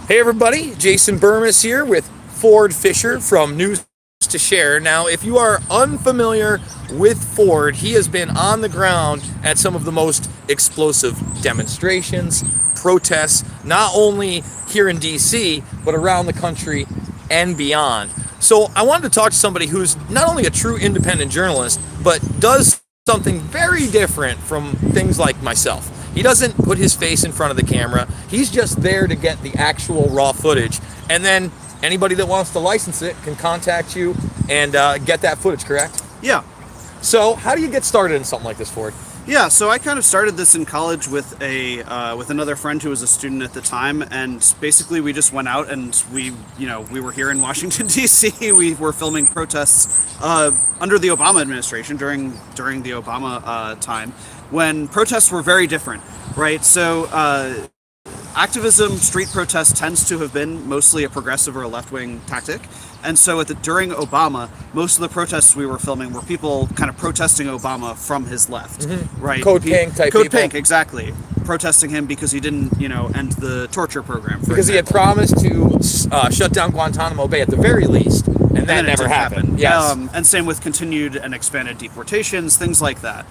Hey everybody, Jason Burmis here with Ford Fischer from News2Share. Now, if you are unfamiliar with Ford, he has been on the ground at some of the most explosive demonstrations, protests, not only here in DC, but around the country and beyond. So I wanted to talk to somebody who's not only a true independent journalist, but does something very different from things like myself. He doesn't put his face in front of the camera. He's just there to get the actual raw footage. And then anybody that wants to license it can contact you and get that footage, correct? Yeah. So how do you get started in something like this, Ford? Yeah, so I kind of started this in college with with another friend who was a student at the time, and basically we just went out and we were here in Washington D.C. We were filming protests under the Obama administration during the Obama time, when protests were very different, right? So activism, street protest tends to have been mostly a progressive or a left-wing tactic. And so during Obama, most of the protests we were filming were people kind of protesting Obama from his left, right? Code Pink type Code people. Pink, exactly. Protesting him because he didn't, end the torture program. Because he had promised to shut down Guantanamo Bay at the very least, and that never happened. Yes. And same with continued and expanded deportations, things like that.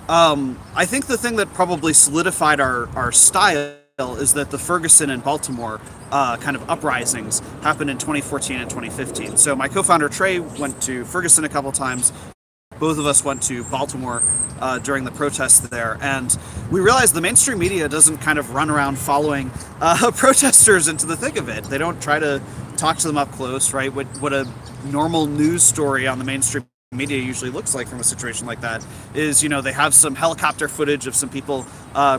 I think the thing that probably solidified our style is that the Ferguson and Baltimore kind of uprisings happened in 2014 and 2015. So my co-founder Trey went to Ferguson a couple times. Both of us went to Baltimore during the protests there, and we realized the mainstream media doesn't kind of run around following protesters into the thick of it. They don't try to talk to them up close, right? What a normal news story on the mainstream media usually looks like from a situation like that is, they have some helicopter footage of some people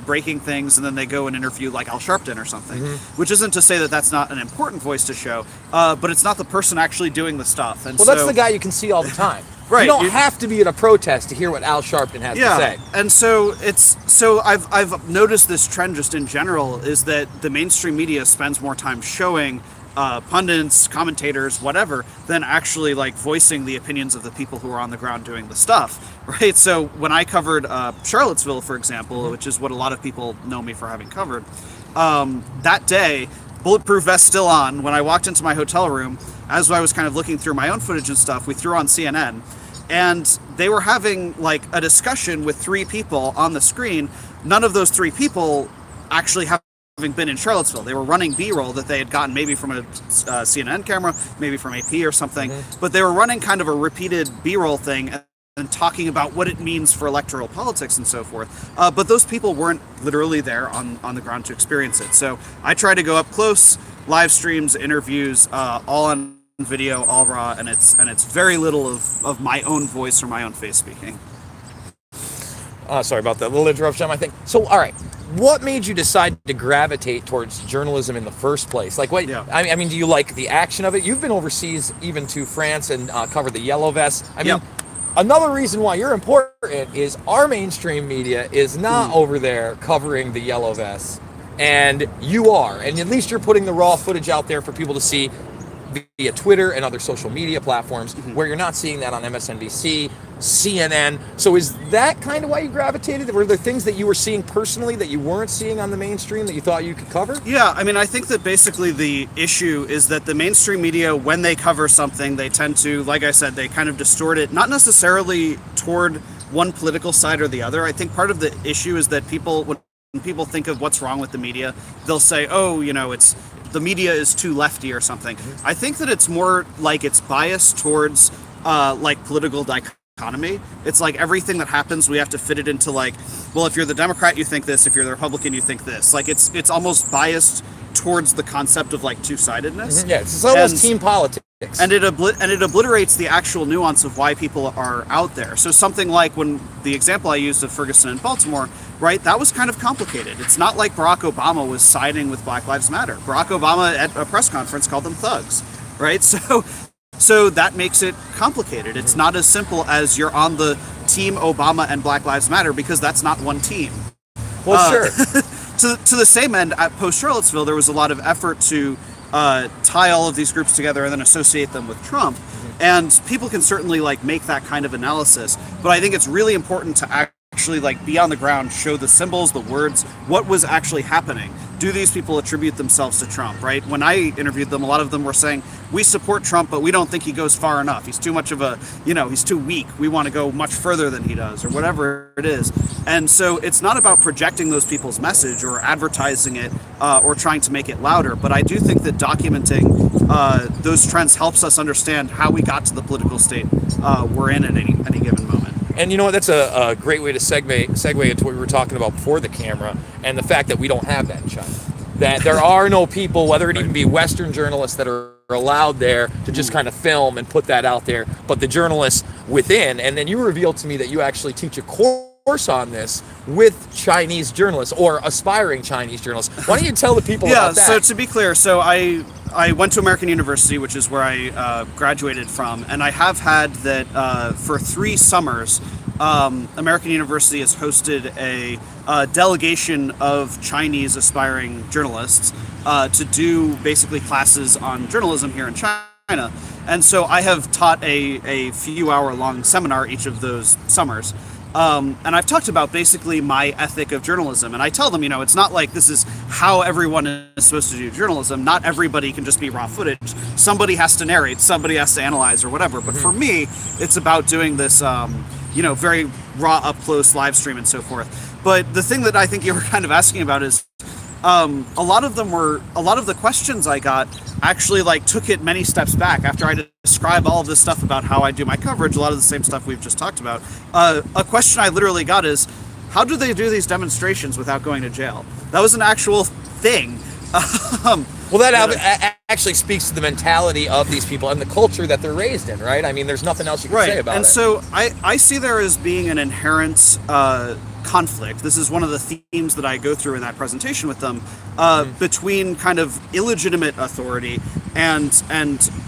breaking things, and then they go and interview like Al Sharpton or something, which isn't to say that that's not an important voice to show, but it's not the person actually doing the stuff. And that's the guy you can see all the time. Right. You don't have to be at a protest to hear what Al Sharpton has to say. And so I've noticed this trend just in general is that the mainstream media spends more time showing pundits, commentators, whatever, than actually like voicing the opinions of the people who are on the ground doing the stuff, right? So when I covered Charlottesville, for example, which is what a lot of people know me for having covered, that day, bulletproof vest still on, when I walked into my hotel room, as I was kind of looking through my own footage and stuff, we threw on CNN, and they were having like a discussion with three people on the screen. None of those three people actually having been in Charlottesville. They were running B-roll that they had gotten maybe from a CNN camera, maybe from AP or something, but they were running kind of a repeated B-roll thing and talking about what it means for electoral politics and so forth. But those people weren't literally there on the ground to experience it. So I try to go up close, live streams, interviews, all on video, all raw, and it's very little of my own voice or my own face speaking. Sorry about that little interruption on my thing. So, all right, what made you decide to gravitate towards journalism in the first place? Like, what? Yeah. I mean, do you like the action of it? You've been overseas, even to France, and covered the yellow vests. I mean, another reason why you're important is our mainstream media is not over there covering the yellow vests, and you are, and at least you're putting the raw footage out there for people to see via Twitter and other social media platforms, where you're not seeing that on MSNBC, CNN. So is that kind of why you gravitated? Were there things that you were seeing personally that you weren't seeing on the mainstream that you thought you could cover? Yeah, I mean, I think that basically the issue is that the mainstream media, when they cover something, they tend to, like I said, they kind of distort it, not necessarily toward one political side or the other. I think part of the issue is that when people think of what's wrong with the media, they'll say, oh, it's the media is too lefty or something. I think that it's more like it's biased towards like political dichotomy. It's like everything that happens, we have to fit it into like, well, if you're the Democrat, you think this. If you're the Republican, you think this. Like it's almost biased towards the concept of like two-sidedness. Yeah, it's almost team politics. And it obliterates the actual nuance of why people are out there. So something like when the example I used of Ferguson and Baltimore, right, that was kind of complicated. It's not like Barack Obama was siding with Black Lives Matter. Barack Obama at a press conference called them thugs, right? So that makes it complicated. It's not as simple as you're on the team Obama and Black Lives Matter, because that's not one team. Well, sure. To the same end, at post-Charlottesville, there was a lot of effort to tie all of these groups together and then associate them with Trump. And people can certainly like make that kind of analysis, but I think it's really important to actually like be on the ground, show the symbols, the words, what was actually happening. do these people attribute themselves to Trump, right? When I interviewed them, a lot of them were saying, we support Trump, but we don't think he goes far enough. He's too much of a, he's too weak. We want to go much further than he does, or whatever it is. And so it's not about projecting those people's message or advertising it or trying to make it louder. But I do think that documenting those trends helps us understand how we got to the political state we're in at any given moment. And you know what? That's a great way to segue into what we were talking about before the camera, and the fact that we don't have that in China. That there are no people, whether it even be Western journalists, that are allowed there to just kind of film and put that out there, but the journalists within. And then you revealed to me that you actually teach a course on this with Chinese journalists or aspiring Chinese journalists. Why don't you tell the people about that? So to be clear, I went to American University, which is where I graduated from, and I have had that for 3 summers. American University has hosted a delegation of Chinese aspiring journalists to do basically classes on journalism here in China. And so I have taught a few hour long seminar each of those summers. And I've talked about basically my ethic of journalism. And I tell them, it's not like this is how everyone is supposed to do journalism. Not everybody can just be raw footage. Somebody has to narrate, somebody has to analyze or whatever. But for me, it's about doing this, very raw, up close live stream and so forth. But the thing that I think you were kind of asking about is a lot of the questions I got actually took it many steps back after I describe all of this stuff about how I do my coverage, a lot of the same stuff we've just talked about. A question I literally got is, how do they do these demonstrations without going to jail? That was an actual thing. Well, that actually speaks to the mentality of these people and the culture that they're raised in, right? I mean, there's nothing else you can say about it. And so I see there as being an inherent conflict. This is one of the themes that I go through in that presentation with them, between kind of illegitimate authority and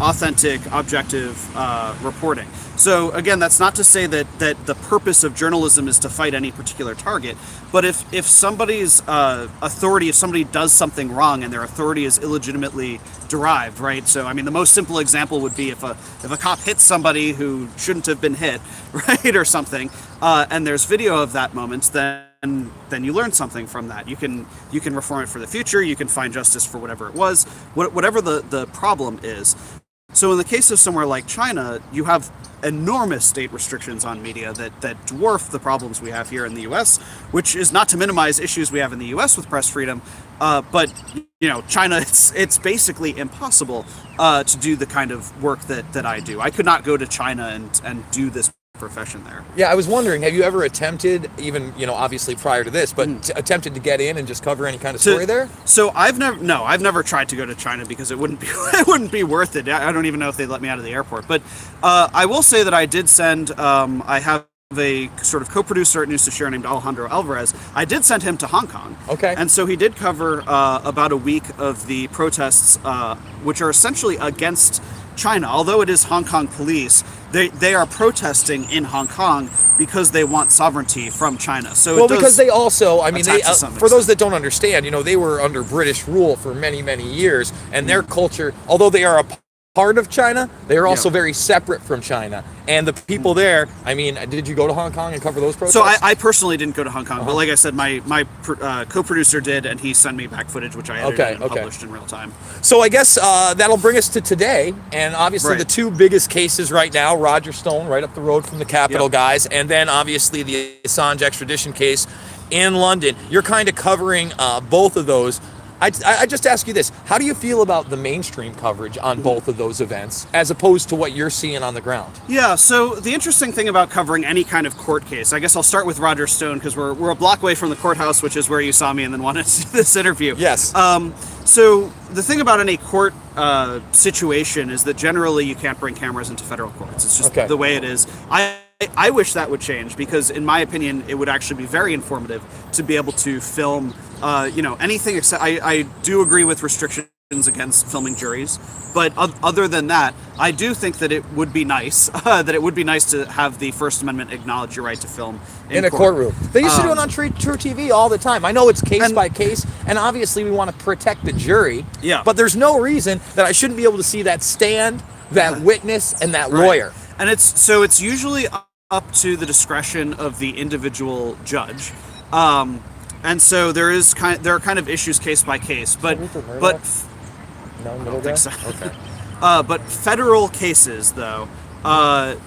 authentic, objective reporting. So again, that's not to say that the purpose of journalism is to fight any particular target, but if somebody's authority, if somebody does something wrong and their authority is illegitimately derived, right? So I mean, the most simple example would be if a cop hits somebody who shouldn't have been hit, right, or something, and there's video of that moment, then you learn something from that. You can reform it for the future. You can find justice for whatever it was, whatever the problem is. So in the case of somewhere like China, you have enormous state restrictions on media that dwarf the problems we have here in the U.S., which is not to minimize issues we have in the U.S. with press freedom, but China, it's basically impossible to do the kind of work that I do. I could not go to China and do this profession there. Yeah, I was wondering, have you ever attempted, even obviously prior to this, but attempted to get in and just cover any kind of story there? So I've never tried to go to China because it wouldn't be worth it. I don't even know if they'd let me out of the airport. But I will say that I did send. I have a sort of co-producer at News2Share named Alejandro Alvarez. I did send him to Hong Kong. Okay. And so he did cover about a week of the protests, which are essentially against China. Although it is Hong Kong police, they are protesting in Hong Kong because they want sovereignty from China. So because they also, for those that don't understand, they were under British rule for many, many years, and their culture, although they are a part of China, they are also very separate from China. And the people there, did you go to Hong Kong and cover those protests? So I personally didn't go to Hong Kong, but like I said, my co-producer did, and he sent me back footage, which I edited and published in real time. So I guess that'll bring us to today, and obviously the two biggest cases right now, Roger Stone, right up the road from the Capitol guys, and then obviously the Assange extradition case in London. You're kind of covering both of those. I just ask you this: how do you feel about the mainstream coverage on both of those events, as opposed to what you're seeing on the ground? Yeah. So the interesting thing about covering any kind of court case, I guess I'll start with Roger Stone because we're a block away from the courthouse, which is where you saw me and then wanted to do this interview. Yes. So the thing about any court situation is that generally you can't bring cameras into federal courts. It's just the way it is. I wish that would change because, in my opinion, it would actually be very informative to be able to film, anything except. I do agree with restrictions against filming juries, but other than that, I do think that it would be nice to have the First Amendment acknowledge your right to film in a courtroom. They used to do it on True TV all the time. I know it's case by case, and obviously we want to protect the jury. Yeah. But there's no reason that I shouldn't be able to see that stand, that witness, and that lawyer. And it's usually up to the discretion of the individual judge. And so there are kind of issues case by case, but No, I don't think so. Okay. But federal cases, though,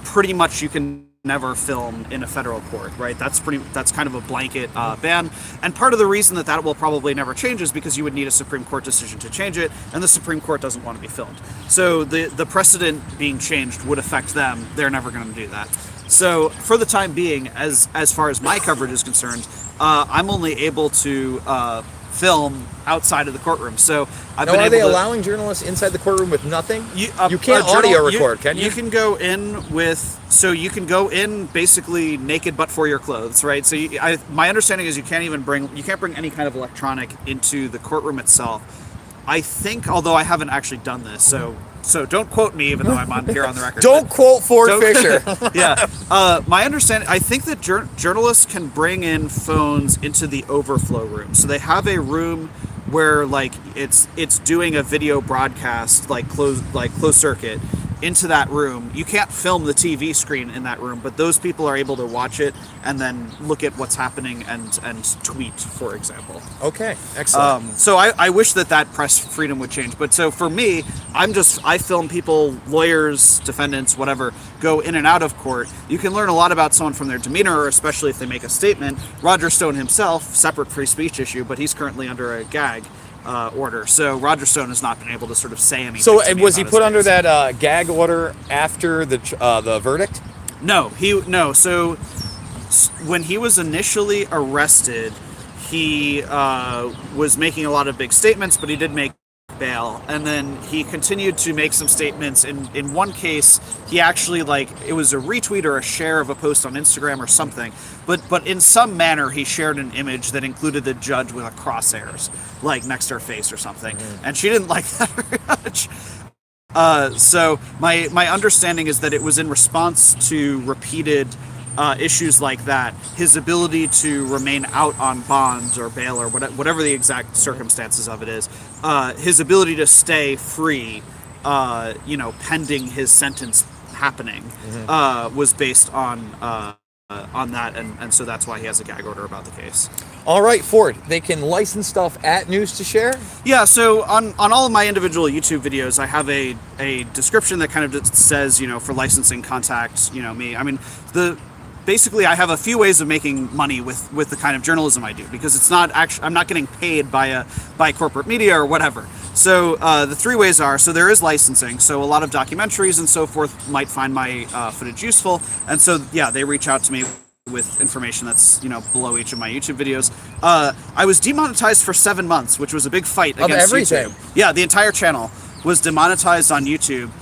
pretty much you can never film in a federal court, right? That's kind of a blanket ban. And part of the reason that will probably never change is because you would need a Supreme Court decision to change it, and the Supreme Court doesn't want to be filmed. So the precedent being changed would affect them. They're never going to do that. So for the time being, as far as my coverage is concerned, I'm only able to film outside of the courtroom. So I've been able are they to, allowing journalists inside the courtroom with nothing? You can't journal- audio record, can you? You can go in you can go in basically naked but for your clothes, right? So my understanding is you can't bring any kind of electronic into the courtroom itself. I think, although I haven't actually done this, so don't quote me, even though I'm on here on the record. Don't quote Ford Fischer. Yeah. My understanding, I think that journalists can bring in phones into the overflow room. So they have a room where like it's doing a video broadcast, like closed circuit, into that room. You can't film the TV screen in that room, but those people are able to watch it and then look at what's happening and tweet, for example. Okay, excellent. So I wish that press freedom would change. But so for me, I film people, lawyers, defendants, whatever, go in and out of court. You can learn a lot about someone from their demeanor, especially if they make a statement. Roger Stone himself, separate free speech issue, but he's currently under a gag order. So Roger Stone has not been able to sort of say anything. So to me was he about put his under case. that gag order after the verdict? No. So when he was initially arrested, he was making a lot of big statements, but he did make bail, and then he continued to make some statements. In one case, he actually, like, it was a retweet or a share of a post on Instagram or something, but in some manner he shared an image that included the judge with a crosshairs like next to her face or something, and she didn't like that very much. So my understanding is that it was in response to repeated issues like that, his ability to remain out on bond or bail or whatever the exact circumstances of it is, his ability to stay free, pending his sentence happening, was based on that, and so that's why he has a gag order about the case. All right, Ford, they can license stuff at News2Share? Yeah, so on all of my individual YouTube videos, I have a description that kind of just says, for licensing, contact, me. I mean, basically I have a few ways of making money with the kind of journalism I do, because it's not actually, I'm not getting paid by corporate media or whatever. So the three ways are, so there is licensing. So a lot of documentaries and so forth might find my footage useful. And so, yeah, they reach out to me with information that's, below each of my YouTube videos. I was demonetized for 7 months, which was a big fight against everything. YouTube. Yeah, the entire channel was demonetized on YouTube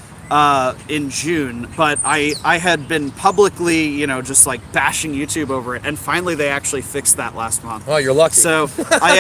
in June, but I had been publicly, just like bashing YouTube over it, and finally they actually fixed that last month. Oh, you're lucky. So I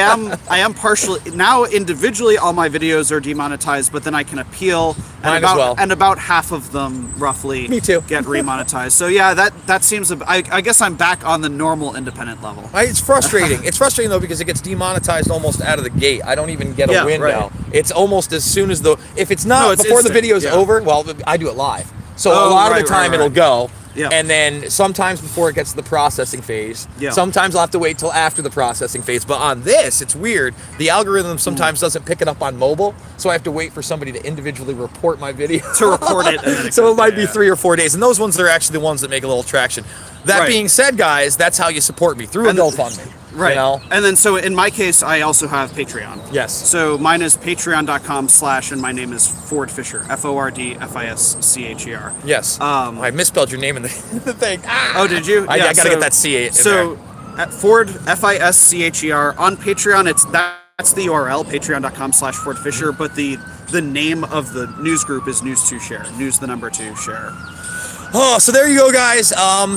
am partially now. Individually, all my videos are demonetized, but then I can appeal, and about half of them roughly Me too. get remonetized. So yeah, that seems. I guess I'm back on the normal independent level. It's frustrating. It's frustrating though, because it gets demonetized almost out of the gate. I don't even get a win now. It's almost as soon as if it's not before the video's over. Well, I do it live, so a lot of the time it'll go. Yeah. And then sometimes before it gets to the processing phase, sometimes I'll have to wait till after the processing phase. But on this, it's weird. The algorithm sometimes doesn't pick it up on mobile, so I have to wait for somebody to individually report my video. To report it. So it might be 3 or 4 days. And those ones are actually the ones that make a little traction. That being said, guys, that's how you support me, through a GoFundMe. Right. And then, so in my case, I also have Patreon. Yes. So mine is patreon.com/ and my name is Ford Fischer, FORDFISCHER. Yes. I misspelled your name in the thing. Oh, did you? I gotta get that C in so there. At Ford FISCHER on Patreon, that's the URL, patreon.com/Ford Fischer, but the name of the news group is News2Share. News the number 2 share. Oh, so there you go, guys.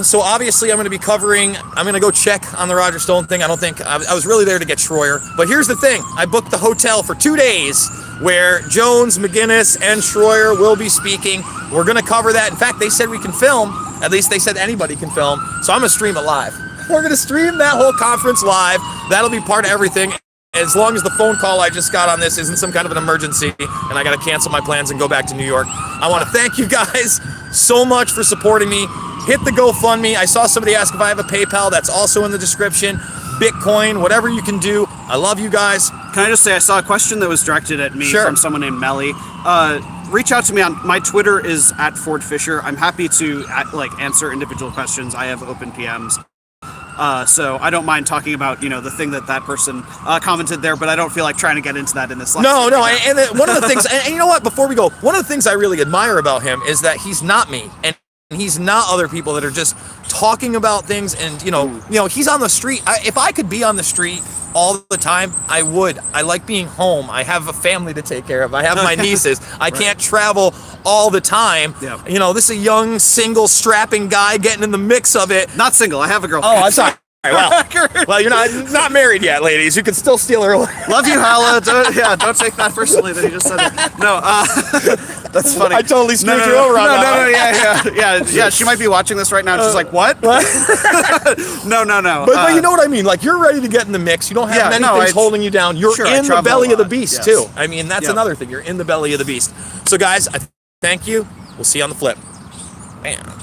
So obviously I'm going to go check on the Roger Stone thing. I don't think, I was really there to get Schroyer. But here's the thing. I booked the hotel for 2 days where Jones, McGinnis, and Schroyer will be speaking. We're going to cover that. In fact, they said we can film. At least they said anybody can film. So I'm going to stream it live. We're going to stream that whole conference live. That'll be part of everything. As long as the phone call I just got on this isn't some kind of an emergency and I got to cancel my plans and go back to New York. I want to thank you guys so much for supporting me. Hit the GoFundMe. I saw somebody ask if I have a PayPal. That's also in the description. Bitcoin, whatever you can do. I love you guys. Can I just say, I saw a question that was directed at me Sure. from someone named Melly. Reach out to me on my Twitter is @FordFisher. I'm happy to answer individual questions. I have open PMs. So I don't mind talking about, the thing that person commented there, but I don't feel like trying to get into that in this live No, stream. and one of the things, and you know what, before we go, one of the things I really admire about him is that he's not me, and he's not other people that are just talking about things, and, he's on the street. If I could be on the street all the time, I would. I like being home. I have a family to take care of. I have my nieces. I can't travel all the time. Yeah. This is a young, single, strapping guy getting in the mix of it. Not single. I have a girlfriend. Oh, I'm sorry. Well, you're not married yet, ladies. You can still steal her away. Love you, Hala. Don't take that personally that he just said that. No, that's funny. I totally screwed you over on that. No, yeah. She might be watching this right now. And she's like, what? No. But you know what I mean? Like, you're ready to get in the mix. You don't have many things holding you down. You're in the belly of the beast, too. I mean, that's another thing. You're in the belly of the beast. So, guys, I thank you. We'll see you on the flip. Man.